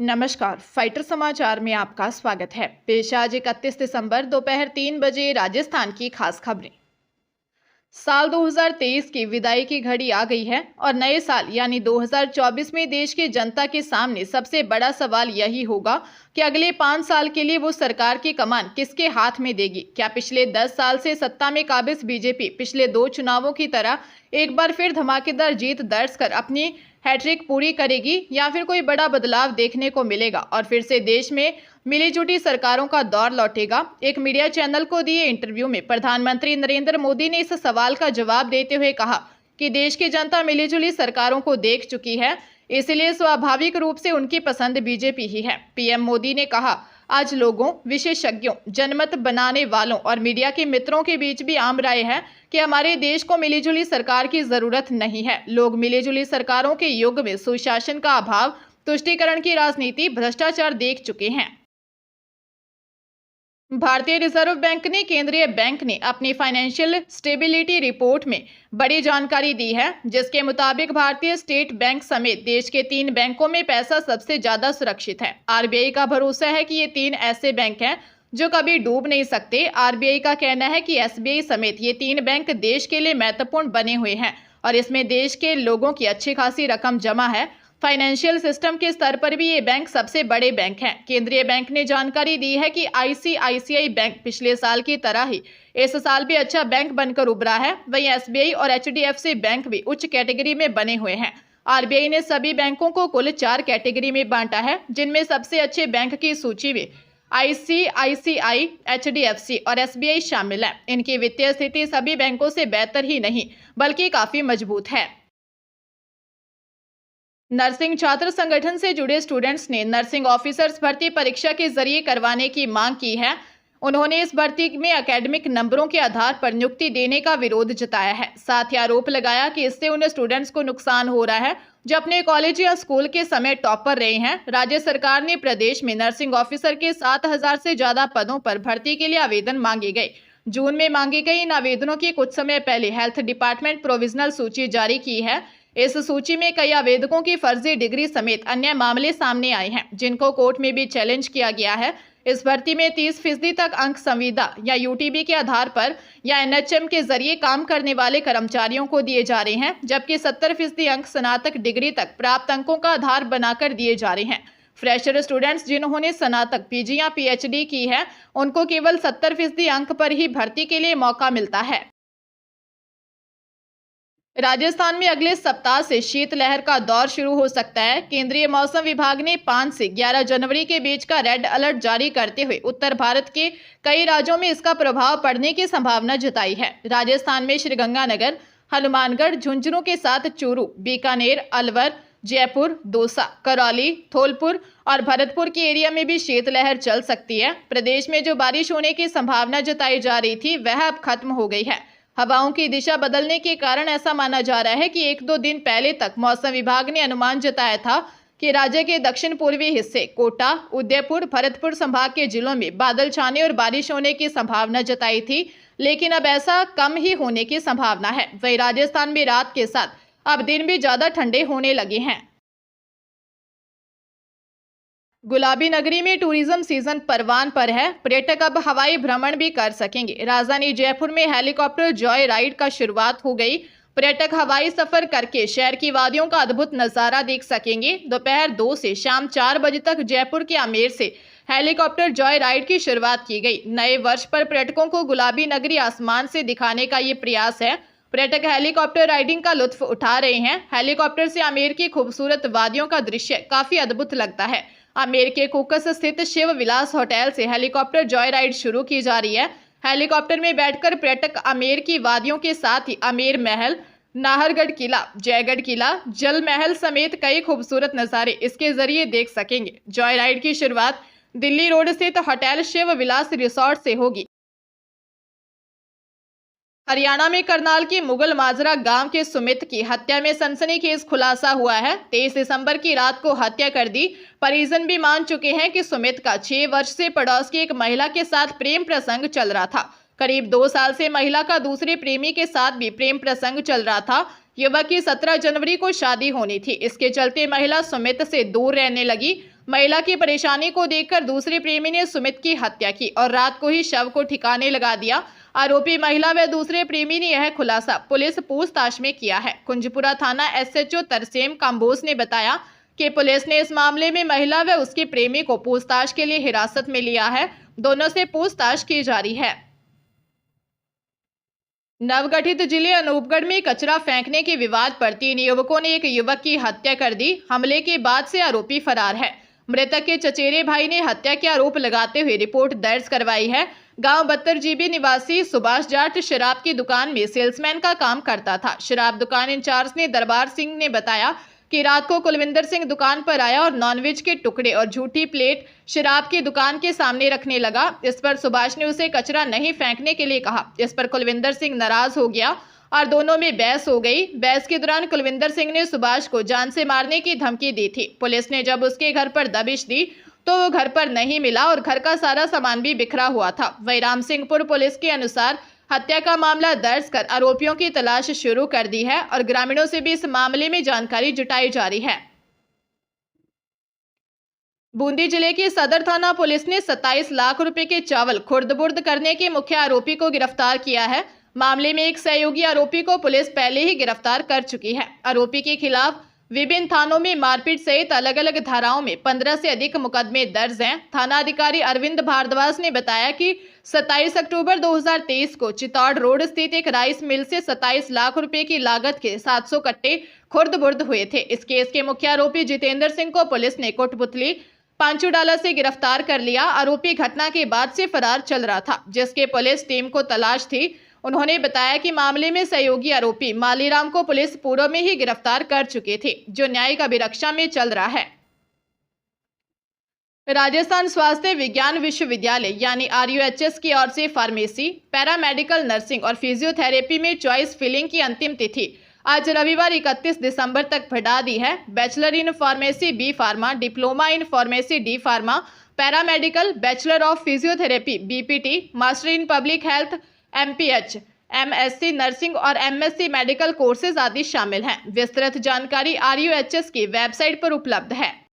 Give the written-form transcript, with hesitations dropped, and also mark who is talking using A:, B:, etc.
A: नमस्कार, फाइटर समाचार में आपका स्वागत है। पेश आज 31 दिसंबर दोपहर 3 बजे राजस्थान की खास खबरें। साल 2023 की विदाई की घड़ी आ गई है और नए साल यानी 2024 में देश की जनता के सामने सबसे बड़ा सवाल यही होगा कि अगले 5 साल के लिए वो सरकार की कमान किसके हाथ में देगी। क्या पिछले 10 साल से सत्ता में काबिज बीजेपी पिछले 2 चुनावों की तरह एक बार फिर धमाकेदार जीत दर्ज कर अपनी हैट्रिक पूरी करेगी या फिर कोई बड़ा बदलाव देखने को मिलेगा और फिर से देश में मिलीजुली सरकारों का दौर लौटेगा। एक मीडिया चैनल को दिए इंटरव्यू में प्रधानमंत्री नरेंद्र मोदी ने इस सवाल का जवाब देते हुए कहा कि देश की जनता मिलीजुली सरकारों को देख चुकी है, इसलिए स्वाभाविक रूप से उनकी पसंद बीजेपी ही है। पीएम मोदी ने कहा, आज लोगों, विशेषज्ञों, जनमत बनाने वालों और मीडिया के मित्रों के बीच भी आम राय है कि हमारे देश को मिलीजुली सरकार की जरूरत नहीं है। लोग मिलीजुली सरकारों के युग में सुशासन का अभाव, तुष्टीकरण की राजनीति, भ्रष्टाचार देख चुके हैं। भारतीय रिजर्व बैंक ने केंद्रीय बैंक ने अपनी फाइनेंशियल स्टेबिलिटी रिपोर्ट में बड़ी जानकारी दी है, जिसके मुताबिक भारतीय स्टेट बैंक समेत देश के 3 बैंकों में पैसा सबसे ज्यादा सुरक्षित है। आरबीआई का भरोसा है कि ये 3 ऐसे बैंक हैं जो कभी डूब नहीं सकते। आरबीआई का कहना है कि एसबीआई समेत ये 3 बैंक देश के लिए महत्वपूर्ण बने हुए हैं और इसमें देश के लोगों की अच्छी खासी रकम जमा है। फाइनेंशियल सिस्टम के स्तर पर भी ये बैंक सबसे बड़े बैंक हैं। केंद्रीय बैंक ने जानकारी दी है कि आईसीआईसीआई बैंक पिछले साल की तरह ही इस साल भी अच्छा बैंक बनकर उभरा है। वहीं एसबीआई और एचडीएफसी बैंक भी उच्च कैटेगरी में बने हुए हैं। आरबीआई ने सभी बैंकों को कुल 4 कैटेगरी में बांटा है, जिनमें सबसे अच्छे बैंक की सूची में आईसीआईसीआई, एचडीएफसी और एसबीआई शामिल है। इनकी वित्तीय स्थिति सभी बैंकों से बेहतर ही नहीं बल्कि काफी मजबूत है। नर्सिंग छात्र संगठन से जुड़े स्टूडेंट्स ने नर्सिंग ऑफिसर्स भर्ती परीक्षा के जरिए करवाने की मांग की है। उन्होंने इस भर्ती में एकेडमिक नंबरों के आधार पर नियुक्ति देने का विरोध जताया है। साथ ही आरोप लगाया कि इससे उन स्टूडेंट्स को नुकसान हो रहा है जो अपने कॉलेज या स्कूल के समय टॉपर रहे हैं। राज्य सरकार ने प्रदेश में नर्सिंग ऑफिसर के 7,000 से ज्यादा पदों पर भर्ती के लिए आवेदन मांगे गए। जून में मांगे गए इन आवेदनों की कुछ समय पहले हेल्थ डिपार्टमेंट प्रोविजनल सूची जारी की है। इस सूची में कई आवेदकों की फर्जी डिग्री समेत अन्य मामले सामने आए हैं, जिनको कोर्ट में भी चैलेंज किया गया है। इस भर्ती में 30% तक अंक संविदा या यूटीबी के आधार पर या एनएचएम के जरिए काम करने वाले कर्मचारियों को दिए जा रहे हैं, जबकि 70% अंक स्नातक डिग्री तक प्राप्त अंकों का आधार बनाकर दिए जा रहे हैं। फ्रेशर स्टूडेंट्स जिन्होंने स्नातक, पीजी या पीएचडी की है, उनको केवल 70% अंक पर ही भर्ती के लिए मौका मिलता है। राजस्थान में अगले सप्ताह से शीतलहर का दौर शुरू हो सकता है। केंद्रीय मौसम विभाग ने 5 से 11 जनवरी के बीच का रेड अलर्ट जारी करते हुए उत्तर भारत के कई राज्यों में इसका प्रभाव पड़ने की संभावना जताई है। राजस्थान में श्रीगंगानगर, हनुमानगढ़, झुंझुनू के साथ चूरू, बीकानेर, अलवर, जयपुर, दौसा, करौली, धौलपुर और भरतपुर के एरिया में भी शीतलहर चल सकती है। प्रदेश में जो बारिश होने की संभावना जताई जा रही थी वह अब खत्म हो गई है। हवाओं की दिशा बदलने के कारण ऐसा माना जा रहा है कि 1-2 दिन पहले तक मौसम विभाग ने अनुमान जताया था कि राज्य के दक्षिण पूर्वी हिस्से, कोटा, उदयपुर, भरतपुर संभाग के जिलों में बादल छाने और बारिश होने की संभावना जताई थी, लेकिन अब ऐसा कम ही होने की संभावना है। वहीं राजस्थान में रात के साथ अब दिन भी ज्यादा ठंडे होने लगे हैं। गुलाबी नगरी में टूरिज्म सीजन परवान पर है। पर्यटक अब हवाई भ्रमण भी कर सकेंगे। राजधानी जयपुर में हेलीकॉप्टर जॉय राइड का शुरुआत हो गई। पर्यटक हवाई सफर करके शहर की वादियों का अद्भुत नजारा देख सकेंगे। दोपहर 2 से शाम 4 बजे तक जयपुर के आमेर से हेलीकॉप्टर जॉय राइड की शुरुआत की गई। नए वर्ष पर पर्यटकों को गुलाबी नगरी आसमान से दिखाने का ये प्रयास है। पर्यटक हेलीकॉप्टर राइडिंग का लुत्फ उठा रहे हैं। हेलीकॉप्टर से आमेर की खूबसूरत वादियों का दृश्य काफी अद्भुत लगता है। आमेर के कुकस स्थित शिव विलास होटल से हेलीकॉप्टर जॉय राइड शुरू की जा रही है। हेलीकॉप्टर में बैठकर पर्यटक आमेर की वादियों के साथ ही आमेर महल, नाहरगढ़ किला, जयगढ़ किला, जल महल समेत कई खूबसूरत नज़ारे इसके जरिए देख सकेंगे। जॉय राइड की शुरुआत दिल्ली रोड स्थित होटल शिव विलास रिसोर्ट से होगी। हरियाणा में करनाल के मुगल माजरा गांव के सुमित की हत्या में सनसनीखेज खुलासा हुआ है। 23 दिसंबर की रात को हत्या कर दी। परिजन भी मान चुके हैं कि सुमित का 6 वर्ष से पड़ोस की एक महिला के साथ प्रेम प्रसंग चल रहा था। करीब 2 साल से महिला का दूसरे प्रेमी के साथ भी प्रेम प्रसंग चल रहा था। युवक की 17 जनवरी को शादी होनी थी। इसके चलते महिला सुमित से दूर रहने लगी। महिला की परेशानी को देखकर दूसरे प्रेमी ने सुमित की हत्या की और रात को ही शव को ठिकाने लगा दिया। आरोपी महिला व दूसरे प्रेमी ने यह खुलासा पुलिस पूछताछ में किया है। कुंजपुरा थाना SHO तरसेम काम्बोज ने बताया कि पुलिस ने इस मामले में महिला व उसके प्रेमी को पूछताछ के लिए हिरासत में लिया है। दोनों से पूछताछ की जा रही है। नवगठित जिले अनूपगढ़ में कचरा फेंकने के विवाद पर 3 युवकों ने एक युवक की हत्या कर दी। हमले के बाद से आरोपी फरार है। मृतक के चचेरे भाई ने हत्या के आरोप लगाते हुए रिपोर्ट दर्ज करवाई है। गांव 72 GB निवासी सुभाष जाट शराब की दुकान में सेल्समैन का काम करता था। शराब दुकान इंचार्ज ने दरबार सिंह ने बताया कि रात को कुलविंदर सिंह दुकान पर आया और नॉनवेज के टुकड़े और झूठी प्लेट शराब की दुकान के सामने रखने लगा। इस पर सुभाष ने उसे कचरा नहीं फेंकने के लिए कहा। इस पर कुलविंदर सिंह नाराज हो गया और दोनों में बहस हो गई। बहस के दौरान कुलविंदर सिंह ने सुभाष को जान से मारने की धमकी दी थी। पुलिस ने जब उसके घर पर दबिश दी तो वो घर पर नहीं मिला और घर का सारा सामान भी बिखरा हुआ था। वहीं रामसिंहपुर पुलिस के अनुसार हत्या का मामला दर्ज कर आरोपियों की तलाश शुरू कर दी है और ग्रामीणों से भी इस मामले में जानकारी जुटाई जा रही है। बूंदी जिले की सदर थाना पुलिस ने 27 लाख रुपए के चावल खुर्द-बुर्द करने के मुख्य आरोपी को गिरफ्तार किया है। मामले में एक सहयोगी आरोपी को पुलिस पहले ही गिरफ्तार कर चुकी है। आरोपी के खिलाफ विभिन्न थानों में मारपीट सहित अलग अलग धाराओं में 15 से अधिक मुकदमे दर्ज हैं। थाना अधिकारी अरविंद भारद्वाज ने बताया कि 27 अक्टूबर 2023 को चित्तौड़ रोड स्थित एक राइस मिल से 27 लाख रुपए की लागत के 700 कट्टे खुर्द-बुर्द हुए थे। इस केस के मुख्य आरोपी जितेंद्र सिंह को पुलिस ने कोटपुतली पांचूडाला से गिरफ्तार कर लिया। आरोपी घटना के बाद से फरार चल रहा था, जिसके पुलिस टीम को तलाश थी। उन्होंने बताया कि मामले में सहयोगी आरोपी मालीराम को पुलिस पूर्व में ही गिरफ्तार कर चुके थे, जो न्यायिक अभिरक्षा में चल रहा है। राजस्थान स्वास्थ्य विज्ञान विश्वविद्यालय यानी RUHS की ओर से फार्मेसी, पैरामेडिकल, नर्सिंग और फिजियोथेरेपी में चॉइस फिलिंग की अंतिम तिथि आज रविवार 31 दिसंबर तक बढ़ा दी है। Bachelor in pharmacy B pharma, diploma in pharmacy D pharma, paramedical, bachelor of physiotherapy BPT, master in public health MPH, MSc nursing और MSc मेडिकल कोर्सेज आदि शामिल हैं। विस्तृत जानकारी RUHS की वेबसाइट पर उपलब्ध है।